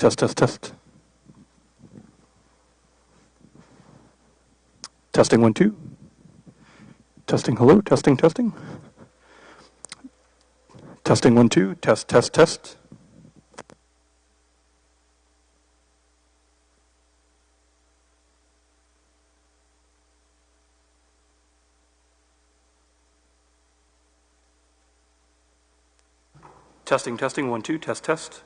Test, test, test. Testing 1, 2. Testing, hello, testing, testing. Testing 1, 2, test, test, test. Testing, testing, 1, 2, test, test.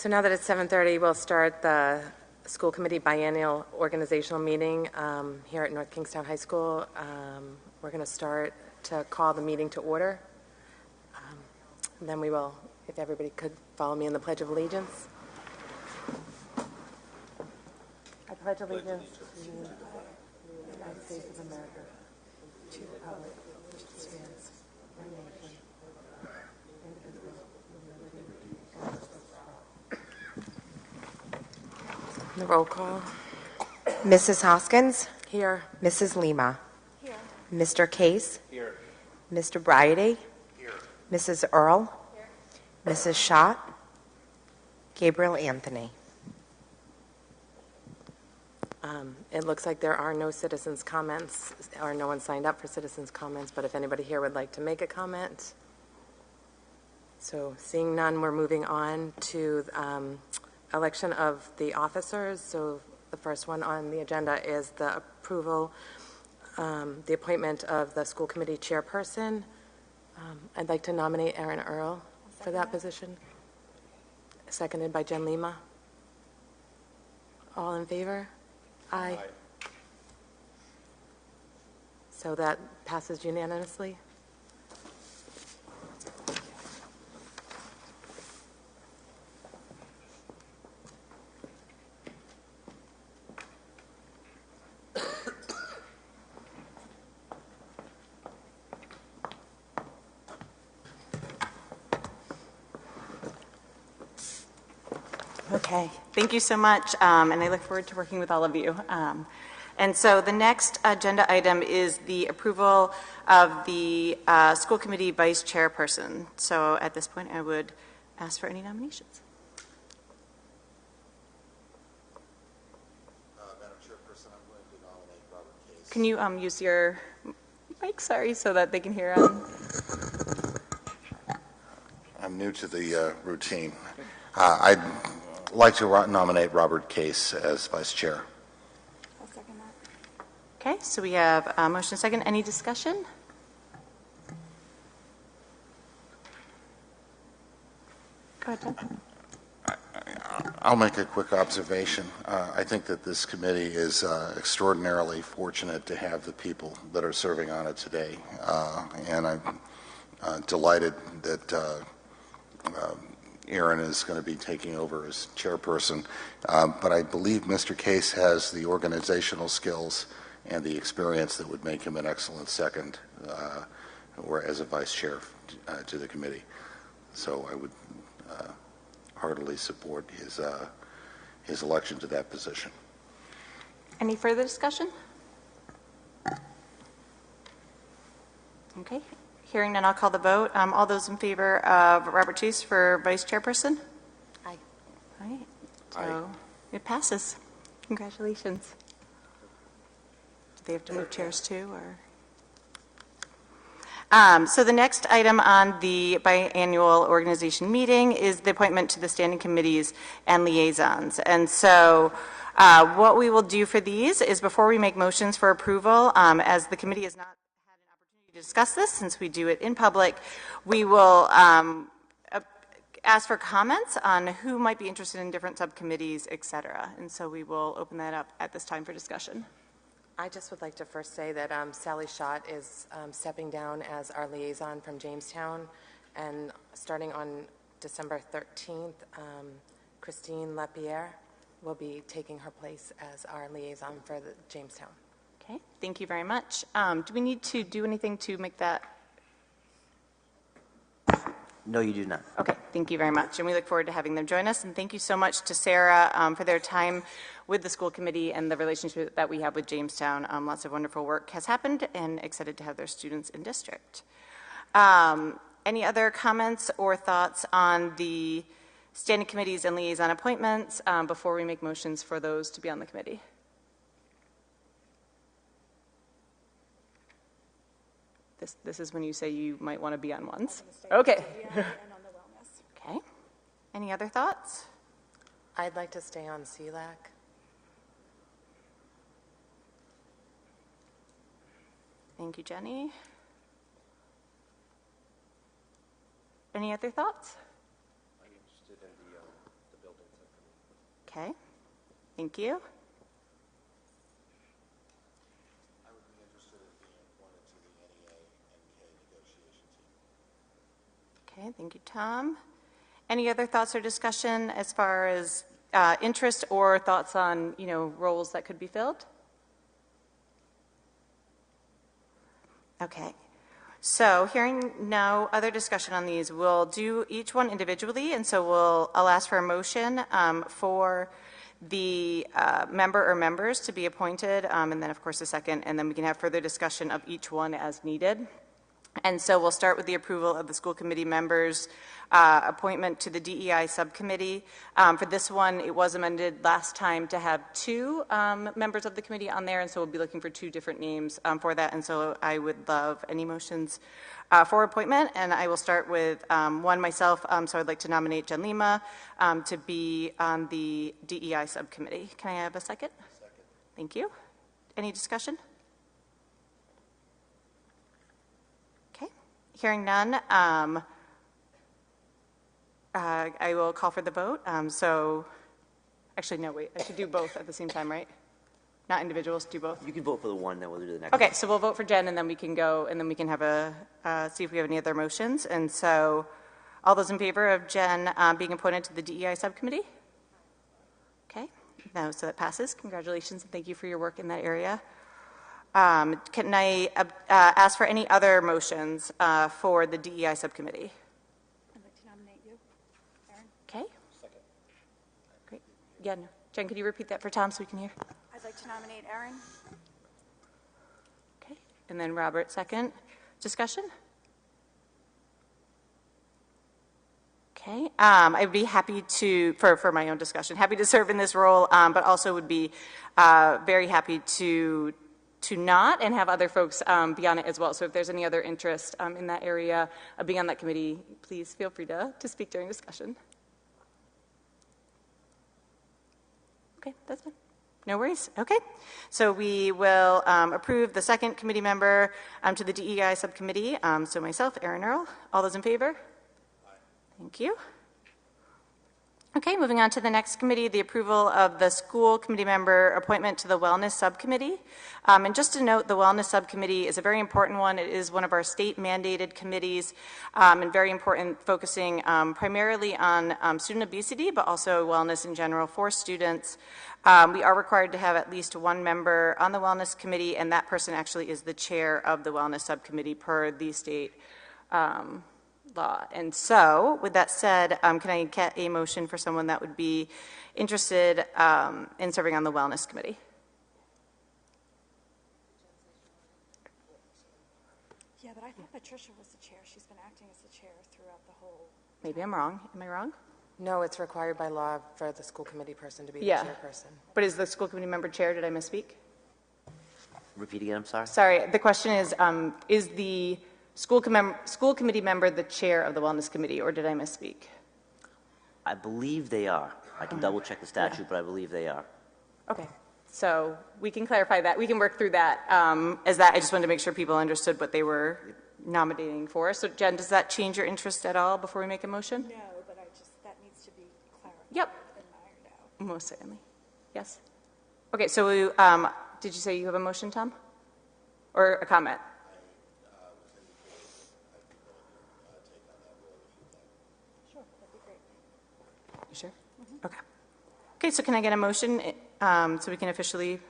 So now that it's 7:30, we'll start the school committee biennial organizational meeting here at North Kingstown High School. We're going to start to call the meeting to order. And then we will, if everybody could follow me in the Pledge of Allegiance. I pledge allegiance to the United States of America, to the republic which stands one nation, indivisible, with liberty and justice for all. The roll call. Mrs. Hoskins? Here. Mrs. Lima? Here. Mr. Case? Here. Mr. Bryady? Here. Mrs. Earl? Here. Mrs. Schott? Gabriel Anthony? It looks like there are no citizens' comments, or no one signed up for citizens' comments, but if anybody here would like to make a comment. So seeing none, we're moving on to election of the officers. So the first one on the agenda is the approval, the appointment of the school committee chairperson. I'd like to nominate Erin Earl for that position. Seconded by Jen Lima. All in favor? Aye. So that passes unanimously. Okay, thank you so much, and I look forward to working with all of you. And so the next agenda item is the approval of the school committee vice chairperson. So at this point, I would ask for any nominations. Madam Chairperson, I'm going to nominate Robert Case. Can you use your mic, sorry, so that they can hear on? I'm new to the routine. I'd like to nominate Robert Case as vice chair. I'll second that. Okay, so we have a motion and second. Any discussion? Go ahead, Jen. I'll make a quick observation. I think that this committee is extraordinarily fortunate to have the people that are serving on it today. And I'm delighted that Erin is going to be taking over as chairperson. But I believe Mr. Case has the organizational skills and the experience that would make him an excellent second or as a vice chair to the committee. So I would heartily support his election to that position. Any further discussion? Okay, hearing none, I'll call the vote. All those in favor of Robert Chase for vice chairperson? Aye. All right, so it passes. Congratulations. Do they have to move chairs too, or? So the next item on the biannual organization meeting is the appointment to the standing committees and liaisons. And so what we will do for these is, before we make motions for approval, as the committee has not had an opportunity to discuss this since we do it in public, we will ask for comments on who might be interested in different subcommittees, et cetera. And so we will open that up at this time for discussion. I just would like to first say that Sally Schott is stepping down as our liaison from Jamestown, and starting on December 13th, Christine Lapierre will be taking her place as our liaison for the Jamestown. Okay, thank you very much. Do we need to do anything to make that? No, you do not. Okay, thank you very much. And we look forward to having them join us. And thank you so much to Sarah for their time with the school committee and the relationship that we have with Jamestown. Lots of wonderful work has happened, and excited to have their students in district. Any other comments or thoughts on the standing committees and liaison appointments before we make motions for those to be on the committee? This is when you say you might want to be on ones. Okay. And on the wellness. Okay. Any other thoughts? I'd like to stay on CLAC. Thank you, Jenny. Any other thoughts? I'm interested in the building Okay, thank you. I would be interested in being appointed to the NEA-NK negotiation team. Okay, thank you, Tom. Any other thoughts or discussion as far as interest or thoughts on, roles that could be filled? Okay. So hearing no other discussion on these, we'll do each one individually, and so I'll ask for a motion for the member or members to be appointed, and then of course a second, and then we can have further discussion of each one as needed. And so we'll start with the approval of the school committee members' appointment to the DEI subcommittee. For this one, it was amended last time to have 2 members of the committee on there, and so we'll be looking for 2 different names for that. And so I would love any motions for appointment, and I will start with one myself. So I'd like to nominate Jen Lima to be on the DEI subcommittee. Can I have a second? Second. Thank you. Any discussion? Hearing none, I will call for the vote. Actually, no, wait, I should do both at the same time, right? Not individuals, do both? You can vote for the one, then we'll do the next. Okay, so we'll vote for Jen, and then we can go, and then we can have see if we have any other motions. And so, all those in favor of Jen being appointed to the DEI subcommittee? Okay, no, so that passes. Congratulations, and thank you for your work in that area. Can I ask for any other motions for the DEI subcommittee? I'd like to nominate you, Erin. Okay. Second. Great. Yeah, no. Jen, could you repeat that for Tom so we can hear? I'd like to nominate Erin. Okay. And then Robert, second. Discussion? Okay. I'd be happy to, for my own discussion, happy to serve in this role, but also would be very happy to not and have other folks be on it as well. So if there's any other interest in that area of being on that committee, please feel free to speak during discussion. Okay, that's fine. No worries. Okay. So we will approve the second committee member to the DEI subcommittee. So myself, Erin Earl. All those in favor? Aye. Thank you. Okay, moving on to the next committee, the approval of the school committee member appointment to the wellness subcommittee. And just to note, the wellness subcommittee is a very important one. It is one of our state mandated committees and very important, focusing primarily on student obesity, but also wellness in general for students. We are required to have at least one member on the wellness committee, and that person actually is the chair of the wellness subcommittee per the state law. And so, with that said, can I get a motion for someone that would be interested in serving on the wellness committee? Yeah, but I thought Patricia was the chair. She's been acting as the chair throughout the whole. Maybe I'm wrong. Am I wrong? No, it's required by law for the school committee person to be Yeah. the chairperson. But is the school committee member chair? Did I misspeak? Repeat again, I'm sorry. Sorry, the question is the school committee member the chair of the wellness committee, or did I misspeak? I believe they are. I can double check the statute, but I believe they are. Okay, so we can clarify that. We can work through that as that. I just wanted to make sure people understood what they were nominating for. So Jen, does that change your interest at all before we make a motion? No, but that needs to be clarified. Yep. And ironed out. Most certainly. Yes. Okay, so did you say you have a motion, Tom? Or a comment? Sure, that'd be great. You sure? Okay. Okay, so can I get a motion so we can officially,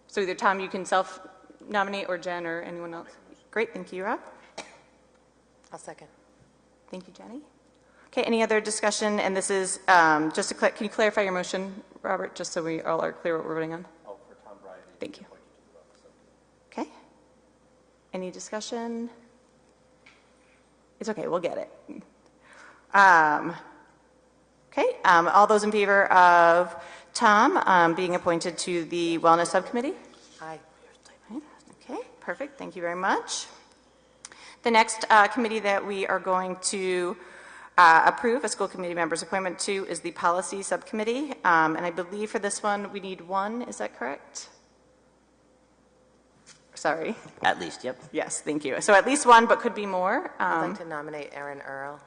so either Tom, you can self-nominate, or Jen, or anyone else? Great, thank you, Rob. I'll second. Thank you, Jenny. Okay, any other discussion? And this is just to can you clarify your motion, Robert, just so we all are clear what we're voting on? Oh, for Tom Bryan. Thank you. Okay. Any discussion? It's okay, we'll get it. Okay, all those in favor of Tom being appointed to the Wellness Subcommittee? Aye. Okay, perfect, thank you very much. The next committee that we are going to approve a school committee member's appointment to is the Policy Subcommittee. And I believe for this one, we need one, is that correct? Sorry. At least, yep. Yes, thank you. So at least one, but could be more. I'd like to nominate Erin Earl.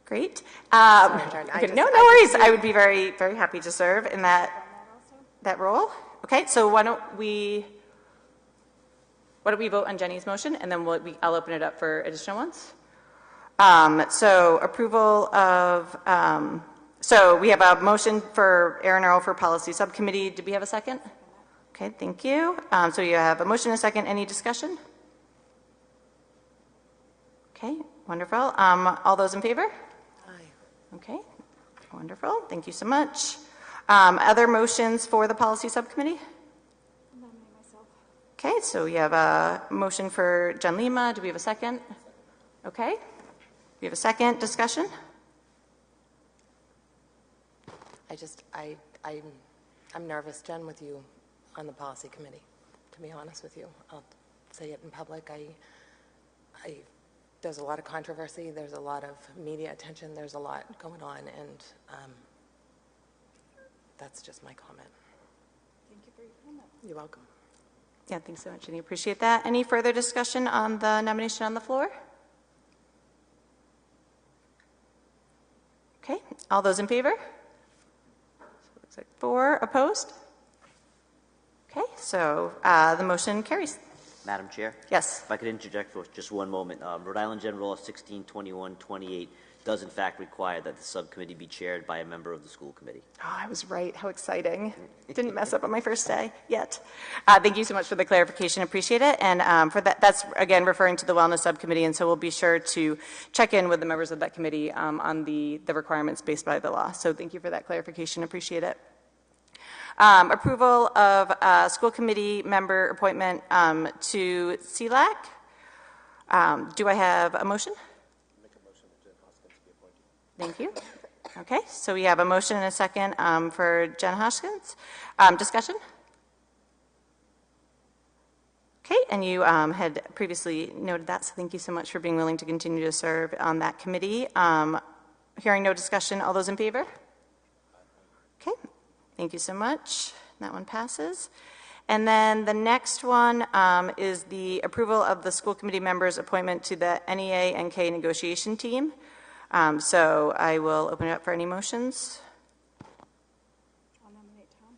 Great. Jordan, Okay, no worries. I would be very, very happy to serve in that role. Okay, so why don't we vote on Jenny's motion, and then I'll open it up for additional ones. So approval of, so we have a motion for Aaron Earl for Policy Subcommittee. Did we have a second? Okay, thank you. So you have a motion and a second. Any discussion? Okay, wonderful. All those in favor? Aye. Okay, wonderful. Thank you so much. Other motions for the Policy Subcommittee? Nominate myself. Okay, so we have a motion for Jen Lima. Do we have a second? Okay. We have a second. Discussion? I'm nervous, Jen, with you on the policy committee, to be honest with you. I'll say it in public. There's a lot of controversy. There's a lot of media attention. There's a lot going on, and that's just my comment. Thank you for your comment. You're welcome. Yeah, thanks so much, Jenny. Appreciate that. Any further discussion on the nomination on the floor? Okay, all those in favor? So it looks like 4 opposed. Okay, so the motion carries. Madam Chair? Yes. If I could interject for just one moment. Rhode Island General Law 162128 does in fact require that the subcommittee be chaired by a member of the school committee. Oh, I was right. How exciting. Didn't mess up on my first day yet. Thank you so much for the clarification. Appreciate it. And for that's, again, referring to the Wellness Subcommittee. And so we'll be sure to check in with the members of that committee on the requirements based by the law. So thank you for that clarification. Appreciate it. Approval of school committee member appointment to CLAC. Do I have a motion? Make a motion that Jen Hoskins be appointed. Thank you. Okay, so we have a motion and a second for Jen Hoskins. Discussion? Okay, and you had previously noted that, so thank you so much for being willing to continue to serve on that committee. Hearing no discussion, all those in favor? Okay, thank you so much. That one passes. And then the next one is the approval of the school committee members' appointment to the NEA-NK negotiation team. So I will open it up for any motions. I'll nominate Tom.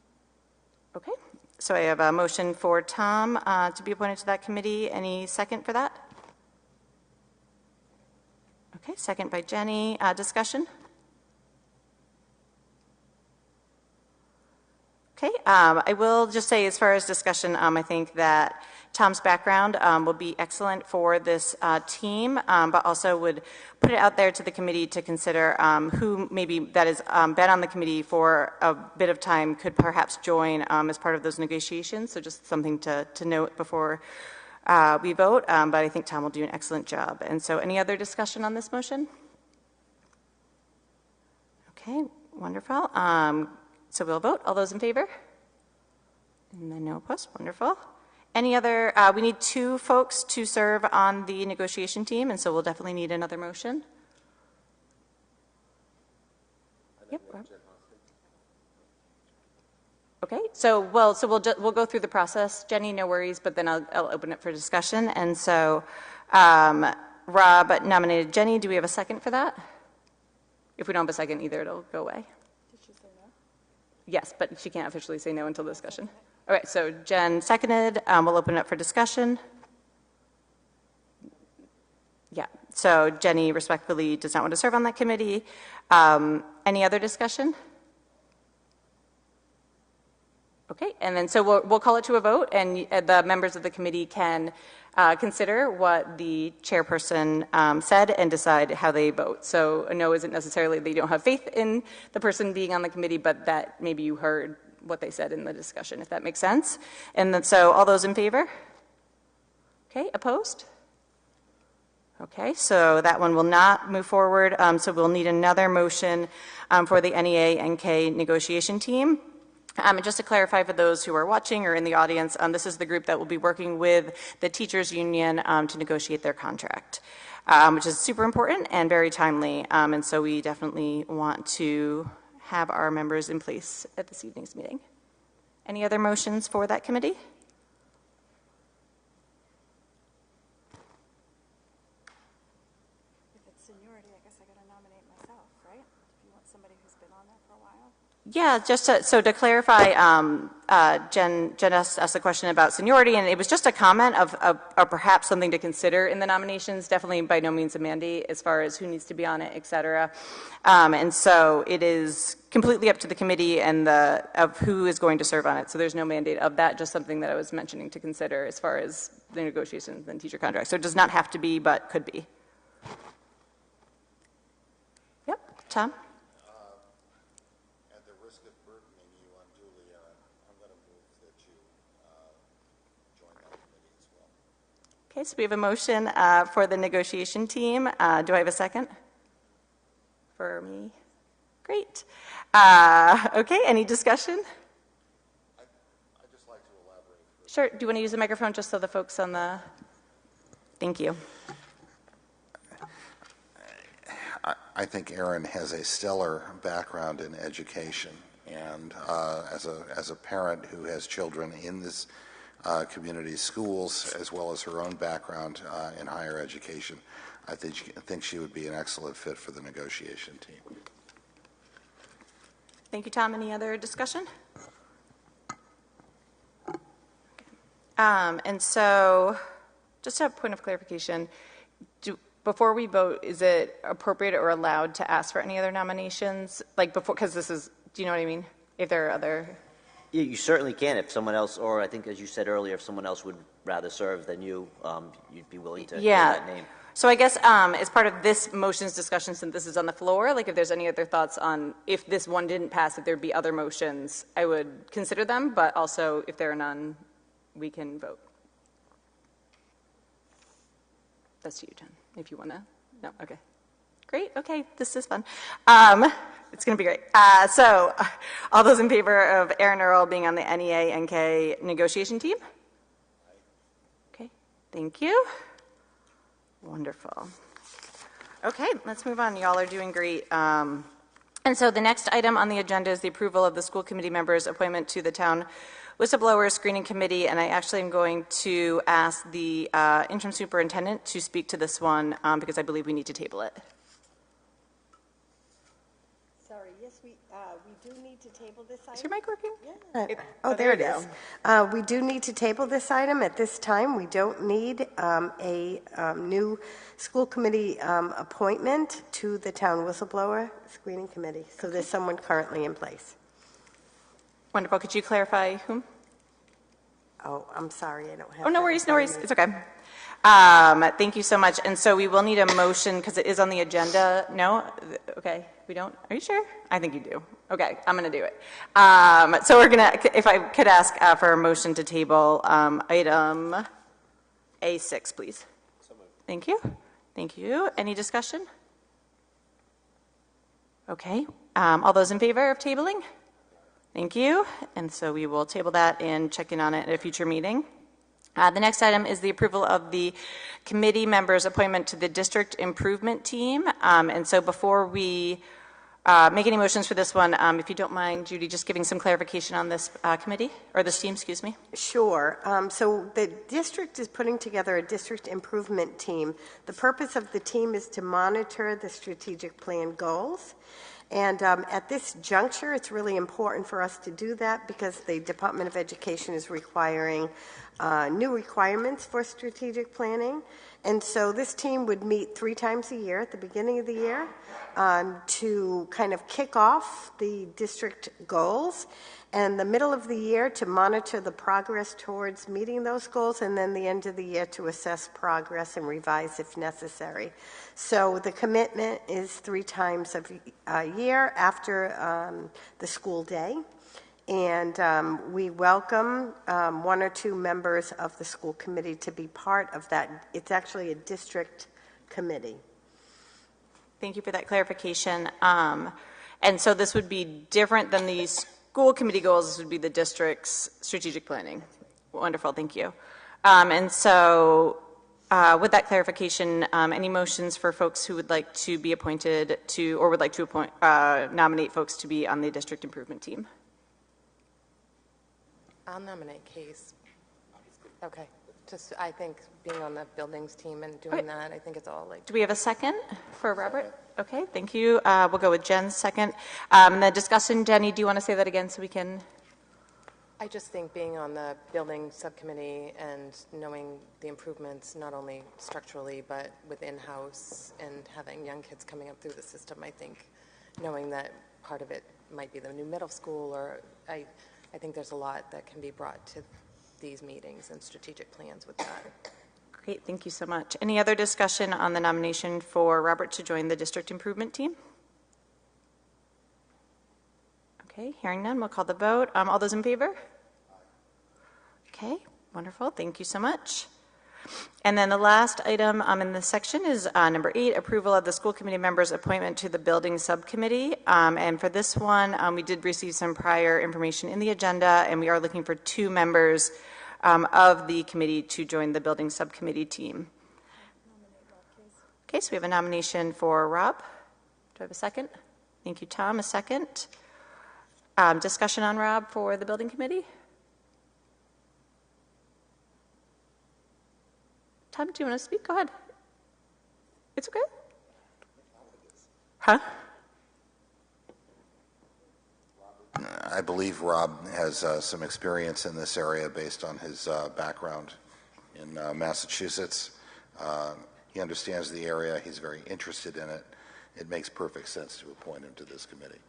Okay, so I have a motion for Tom to be appointed to that committee. Any second for that? Okay, second by Jenny. Discussion? Okay, I will just say as far as discussion, I think that Tom's background will be excellent for this team, but also would put it out there to the committee to consider who maybe that has been on the committee for a bit of time could perhaps join as part of those negotiations. So just something to note before we vote, but I think Tom will do an excellent job. And so any other discussion on this motion? Okay, wonderful. So we'll vote. All those in favor? And then no opposed. Wonderful. Any other, we need 2 folks to serve on the negotiation team, and so we'll definitely need another motion. Yep. Okay, so we'll go through the process. Jenny, no worries, but then I'll open it for discussion. And so Rob nominated Jenny. Do we have a second for that? If we don't have a second either, it'll go away. Did she say no? Yes, but she can't officially say no until discussion. All right, so Jen seconded. We'll open it up for discussion. Yeah, so Jenny respectfully does not want to serve on that committee. Any other discussion? Okay, and then so we'll call it to a vote, and the members of the committee can consider what the chairperson said and decide how they vote. So a no isn't necessarily they don't have faith in the person being on the committee, but that maybe you heard what they said in the discussion, if that makes sense. And then, so all those in favor? Okay, opposed? Okay, so that one will not move forward. So we'll need another motion for the NEA-NK negotiation team. And just to clarify for those who are watching or in the audience, this is the group that will be working with the teachers union to negotiate their contract, which is super important and very timely. And so we definitely want to have our members in place at this evening's meeting. Any other motions for that committee? If it's seniority, I guess I got to nominate myself, right? If you want somebody who's been on there for a while. Yeah, just to clarify, Jen asked the question about seniority, and it was just a comment of perhaps something to consider in the nominations, definitely by no means a mandate as far as who needs to be on it, et cetera. And so it is completely up to the committee and of who is going to serve on it. So there's no mandate of that, just something that I was mentioning to consider as far as the negotiations and teacher contracts. So it does not have to be, but could be. Yep, Tom? At the risk of burdening you unduly, Aaron, I'm going to move that you join that committee as well. Okay, so we have a motion for the negotiation team. Do I have a second? For me? Great. Okay, any discussion? I'd just like to elaborate. Sure. Do you want to use the microphone just so the folks on the... Thank you. I think Aaron has a stellar background in education, and as a parent who has children in this community schools, as well as her own background in higher education, I think she would be an excellent fit for the negotiation team. Thank you, Tom. Any other discussion? And so, just a point of clarification, before we vote, is it appropriate or allowed to ask for any other nominations? Like before, because this is, do you know what I mean? If there are other... Yeah, you certainly can if someone else, or I think as you said earlier, if someone else would rather serve than you, you'd be willing to hear that name. So I guess as part of this motions discussion, since this is on the floor, like if there's any other thoughts on if this one didn't pass, if there'd be other motions, I would consider them, but also if there are none, we can vote. That's you, Jen, if you want to. No, okay. Great, okay, this is fun. It's going to be great. So all those in favor of Aaron Earl being on the NEA-NK negotiation team? Okay, thank you. Wonderful. Okay, let's move on. Y'all are doing great. And so the next item on the agenda is the approval of the school committee members' appointment to the town whistleblower screening committee, and I actually am going to ask the interim superintendent to speak to this one because I believe we need to table it. Sorry, yes, we do need to table this item. Is your mic working? Yeah. There it is. We do need to table this item at this time. We don't need a new school committee appointment to the town whistleblower screening committee. So there's someone currently in place. Wonderful. Could you clarify whom? Oh, I'm sorry, I don't have. Oh, no that worries, in no front of worries. me. It's okay. Thank you so much. And so we will need a motion because it is on the agenda. No? Okay. We don't? Are you sure? I think you do. Okay. I'm going to do it. So we're going to, if I could ask for a motion to table item A6, please. So moved. Thank you. Thank you. Any discussion? Okay. All those in favor of tabling? Thank you. And so we will table that and check in on it at a future meeting. The next item is the approval of the committee members' appointment to the district improvement team. And so before we make any motions for this one, if you don't mind, Judy, just giving some clarification on this committee, or this team, excuse me. Sure. So the district is putting together a district improvement team. The purpose of the team is to monitor the strategic plan goals. And at this juncture, it's really important for us to do that because the Department of Education is requiring new requirements for strategic planning. And so this team would meet 3 times a year at the beginning of the year to kind of kick off the district goals, and the middle of the year to monitor the progress towards meeting those goals, and then the end of the year to assess progress and revise if necessary. So the commitment is 3 times a year after the school day. And we welcome 1 or 2 members of the school committee to be part of that. It's actually a district committee. Thank you for that clarification. And so this would be different than the school committee goals. This would be the district's strategic planning. Wonderful, thank you. And so with that clarification, any motions for folks who would like to be appointed to, or would like to appoint, nominate folks to be on the district improvement team? I'll nominate Case. Okay. Just, I think being on the buildings team and doing that, I think it's all like, Do we have a second for Robert? Okay, thank you. We'll go with Jen's second. The discussion, Jenny, do you want to say that again so we can? I just think being on the building subcommittee and knowing the improvements, not only structurally, but with in-house and having young kids coming up through the system, I think knowing that part of it might be the new middle school, or I think there's a lot that can be brought to these meetings and strategic plans with that. Great, thank you so much. Any other discussion on the nomination for Robert to join the district improvement team? Okay, hearing none, we'll call the vote. All those in favor? Okay, wonderful. Thank you so much. And then the last item in this section is number 8, approval of the school committee members' appointment to the building subcommittee. And for this one, we did receive some prior information in the agenda, and we are looking for 2 members of the committee to join the building subcommittee team. Okay, so we have a nomination for Rob. Do I have a second? Thank you, Tom. A second. Discussion on Rob for the building committee? Tom, do you want to speak? Go ahead. It's okay. Huh? I believe Rob has some experience in this area based on his background in Massachusetts. He understands the area. He's very interested in it. It makes perfect sense to appoint him to this committee.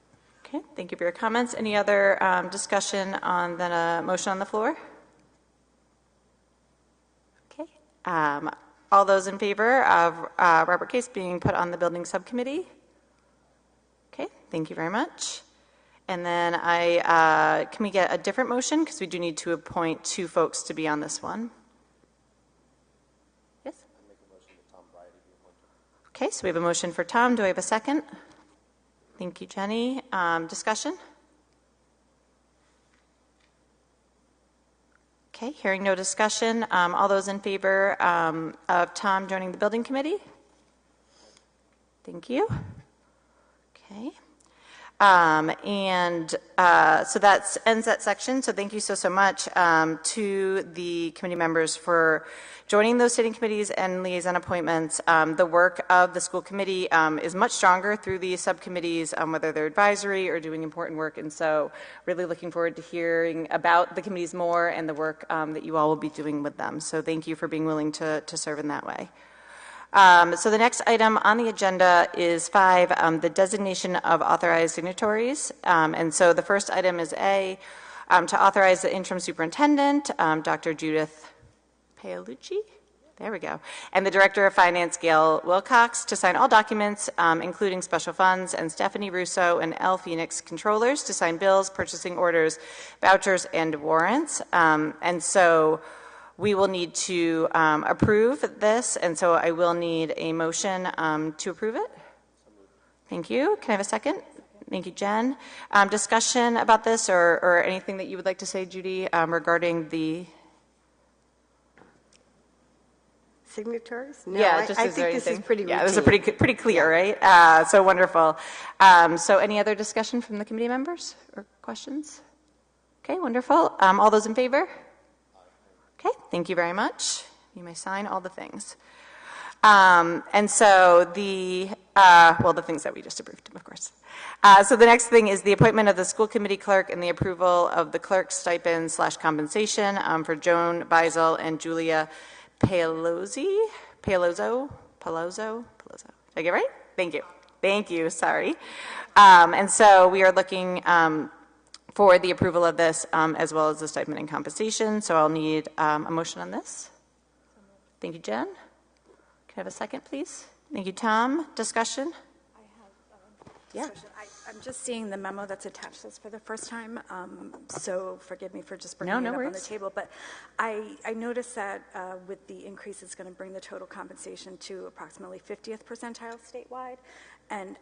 Okay, thank you for your comments. Any other discussion on the motion on the floor? Okay. All those in favor of Robert Case being put on the building subcommittee? Okay, thank you very much. And then can we get a different motion? Because we do need to appoint 2 folks to be on this one. Yes? I make a motion that Tom Bryady be appointed. Okay, so we have a motion for Tom. Do I have a second? Thank you, Jenny. Discussion? Okay, hearing no discussion. All those in favor of Tom joining the building committee? Thank you. Okay. So that ends that section. So thank you so much to the committee members for joining those sitting committees and liaison appointments. The work of the school committee is much stronger through these subcommittees, whether they're advisory or doing important work. And so really looking forward to hearing about the committees more and the work that you all will be doing with them. So thank you for being willing to serve in that way. So the next item on the agenda is 5, the designation of authorized signatories. And so the first item is A, to authorize the interim superintendent, Dr. Judith Paolucci, there we go, and the Director of Finance, Gail Wilcox, to sign all documents, including special funds, and Stephanie Russo and L. Phoenix, controllers, to sign bills, purchasing orders, vouchers, and warrants. And so we will need to approve this, and so I will need a motion to approve it. Thank you. Can I have a second? Thank you, Jen. Discussion about this or anything that you would like to say, Judy, regarding the... Signatories? No, Yeah, I just think is there this is anything? pretty routine. Yeah, this is pretty clear, right? So wonderful. So any other discussion from the committee members or questions? Okay, wonderful. All those in favor? Okay, thank you very much. You may sign all the things. And so the things that we just approved, of course. So the next thing is the appointment of the school committee clerk and the approval of the clerk's stipend / compensation for Joan Beisel and Julia Palozzo. Did I get it right? Thank you, sorry. And so we are looking for the approval of this as well as the stipend and compensation. So I'll need a motion on this. Thank you, Jen. Can I have a second, please? Thank you, Tom. Discussion? I have discussion. I'm just seeing the memo that's attached to this for the first time, so forgive me for just bringing it up on the table. But I noticed that with the increase, it's going to bring the total compensation to approximately 50th percentile statewide, and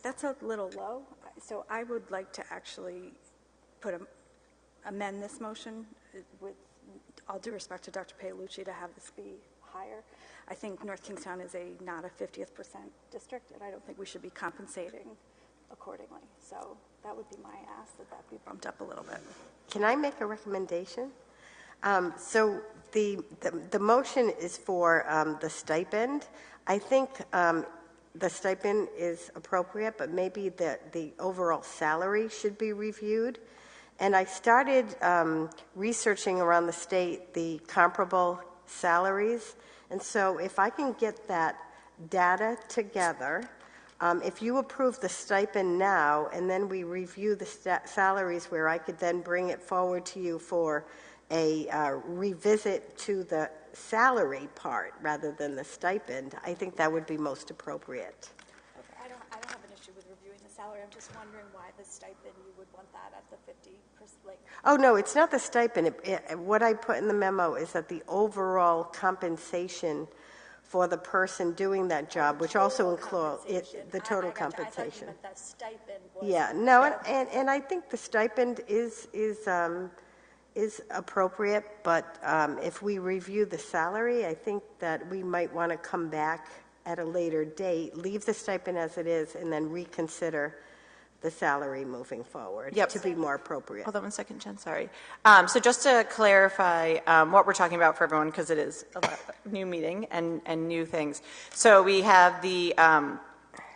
that's a little low. So I would like to actually amend this motion with all due respect to Dr. Paolucci to have this be higher. I think North Kingstown is not a 50th percent district, and I don't think we should be compensating accordingly. So that would be my ask, that be bumped up a little bit. Can I make a recommendation? So the motion is for the stipend. I think the stipend is appropriate, but maybe the overall salary should be reviewed. And I started researching around the state the comparable salaries. And so if I can get that data together, if you approve the stipend now and then we review the salaries where I could then bring it forward to you for a revisit to the salary part rather than the stipend, I think that would be most appropriate. Okay, I don't have an issue with reviewing the salary. I'm just wondering why the stipend, you would want that at the 50%, like. Oh, no, it's not the stipend. What I put in the memo is that the overall compensation for the person doing that job, which also includes the total compensation. I thought you meant that stipend was. Yeah, no, and I think the stipend is appropriate, but if we review the salary, I think that we might want to come back at a later date, leave the stipend as it is, and then reconsider the salary moving forward to be more appropriate. Hold on one second, Jen, sorry. So just to clarify what we're talking about for everyone, because it is a new meeting and new things. So we have the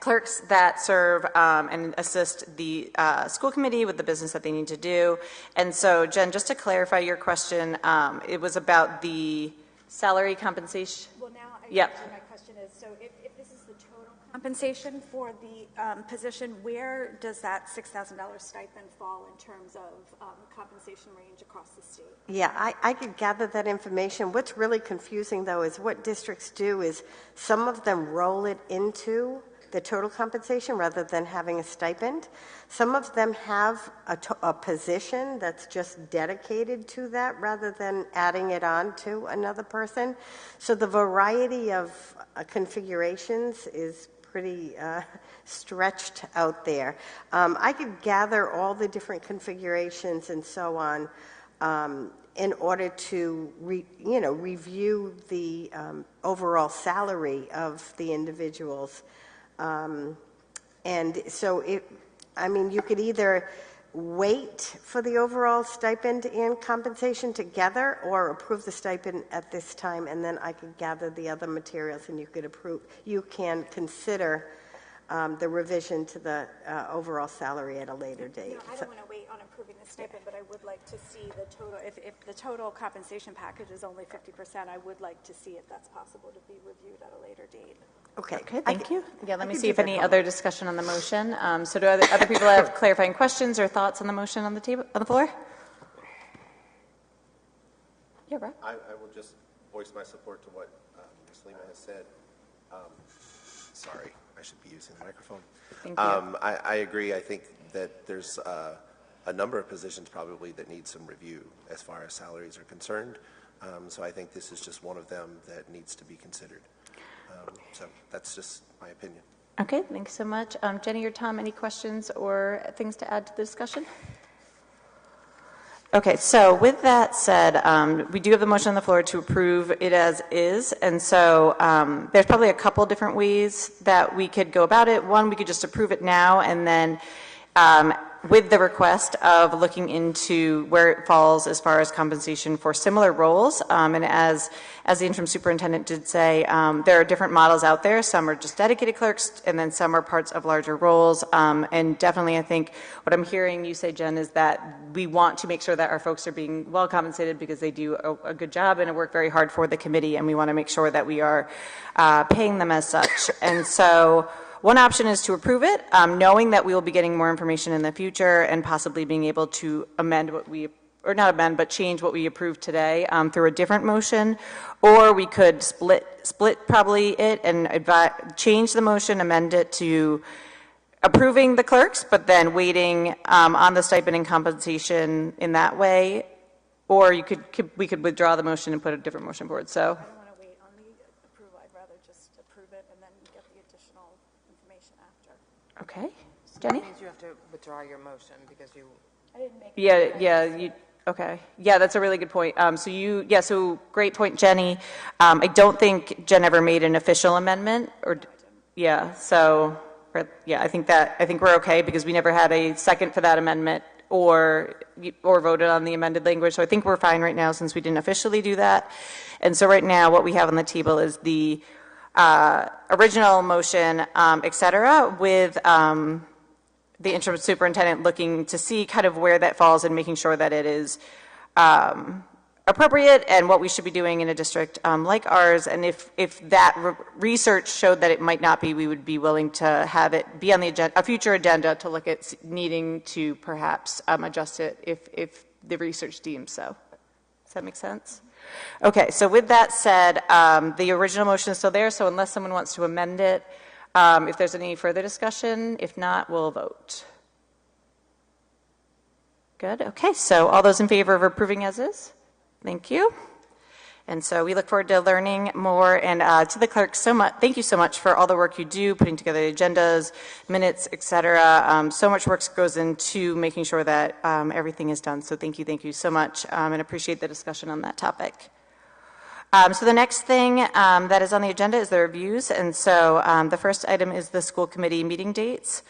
clerks that serve and assist the school committee with the business that they need to do. And so, Jen, just to clarify your question, it was about the salary compensation? Well, now Yep. my question is, so if this is the total compensation for the position, where does that $6,000 stipend fall in terms of compensation range across the state? Yeah, I could gather that information. What's really confusing, though, is what districts do is some of them roll it into the total compensation rather than having a stipend. Some of them have a position that's just dedicated to that rather than adding it on to another person. So the variety of configurations is pretty stretched out there. I could gather all the different configurations and so on in order to review the overall salary of the individuals. And so you could either wait for the overall stipend and compensation together or approve the stipend at this time, and then I could gather the other materials and you can consider the revision to the overall salary at a later date. No, I don't want to wait on approving the stipend, but I would like to see the total. If the total compensation package is only 50%, I would like to see if that's possible to be reviewed at a later date. Okay, Thank you. Yeah, let me see if any other discussion on the motion. So do other people have clarifying questions or thoughts on the motion on the table, on the floor? Yeah, Rob? I will just voice my support to what Ms. Lima has said. Sorry, I should be using the microphone. Thank you. I agree. I think that there's a number of positions probably that need some review as far as salaries are concerned. So I think this is just one of them that needs to be considered. So that's just my opinion. Okay, thanks so much. Jenny or Tom, any questions or things to add to the discussion? Okay, so with that said, we do have the motion on the floor to approve it as is, and so there's probably a couple different ways that we could go about it. One, we could just approve it now, and then with the request of looking into where it falls as far as compensation for similar roles. And as the interim superintendent did say, there are different models out there. Some are just dedicated clerks, and then some are parts of larger roles. And definitely, I think what I'm hearing you say, Jen, is that we want to make sure that our folks are being well compensated because they do a good job and work very hard for the committee, and we want to make sure that we are paying them as such. And so one option is to approve it, knowing that we will be getting more information in the future and possibly being able to amend what we, or not amend, but change what we approved today through a different motion. Or we could split probably it and change the motion, amend it to approving the clerks, but then waiting on the stipend and compensation in that way. Or we could withdraw the motion and put a different motion forward. So. I don't want to wait on the approval. I'd rather just approve it and then get the additional information after. Okay. Jenny? That means you have to withdraw your motion because you. I didn't make it. Okay. Yeah, that's a really good point. So great point, Jenny. I don't think Jen ever made an official amendment or, yeah, so, I think we're okay because we never had a second for that amendment or voted on the amended language. So I think we're fine right now since we didn't officially do that. And so right now what we have on the table is the original motion, et cetera, with the interim superintendent looking to see kind of where that falls and making sure that it is appropriate and what we should be doing in a district like ours. And if that research showed that it might not be, we would be willing to have it be on the agenda, a future agenda, to look at needing to perhaps adjust it if the research deems so. Does that make sense? Okay, so with that said, the original motion is still there, so unless someone wants to amend it, if there's any further discussion, if not, we'll vote. Good, okay, so all those in favor of approving as is? Thank you. And so we look forward to learning more, and to the clerk, thank you so much for all the work you do, putting together agendas, minutes, et cetera. So much work goes into making sure that everything is done. So thank you so much, and appreciate the discussion on that topic. So the next thing that is on the agenda is the reviews, and so the first item is the school committee meeting dates.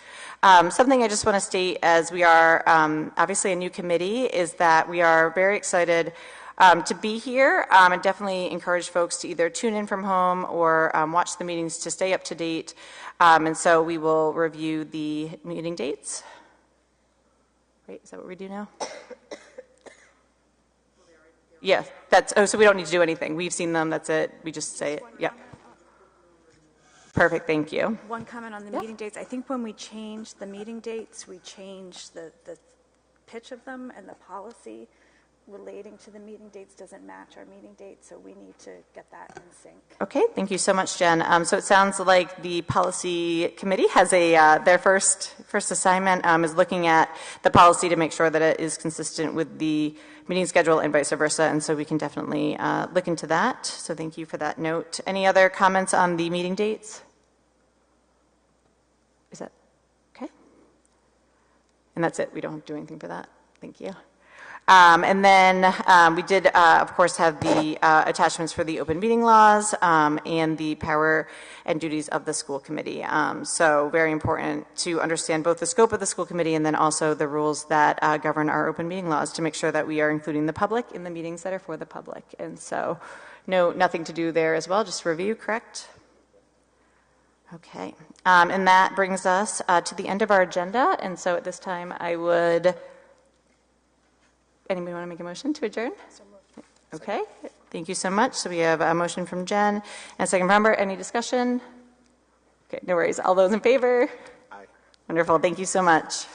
Something I just want to state, as we are obviously a new committee, is that we are very excited to be here, and definitely encourage folks to either tune in from home or watch the meetings to stay up to date. And so we will review the meeting dates. Right, is that what we do now? Yeah, so we don't need to do anything. We've seen them, that's it. We just say it, yeah. Perfect, thank you. One comment on the meeting dates. I think when we changed the meeting dates, we changed the pitch of them, and the policy relating to the meeting dates doesn't match our meeting dates, so we need to get that in sync. Okay, thank you so much, Jen. So it sounds like the policy committee has their first assignment is looking at the policy to make sure that it is consistent with the meeting schedule and vice versa, and so we can definitely look into that. So thank you for that note. Any other comments on the meeting dates? Is that okay? And that's it. We don't have to do anything for that. Thank you. And then we did, of course, have the attachments for the open meeting laws and the power and duties of the school committee. So very important to understand both the scope of the school committee and then also the rules that govern our open meeting laws to make sure that we are including the public in the meetings that are for the public. And so nothing to do there as well, just review, correct? Okay. And that brings us to the end of our agenda. And so at this time, anybody want to make a motion to adjourn? Okay, thank you so much. So we have a motion from Jen and a second from Amber. Any discussion? Okay, no worries. All those in favor? Aye. Wonderful. Thank you so much.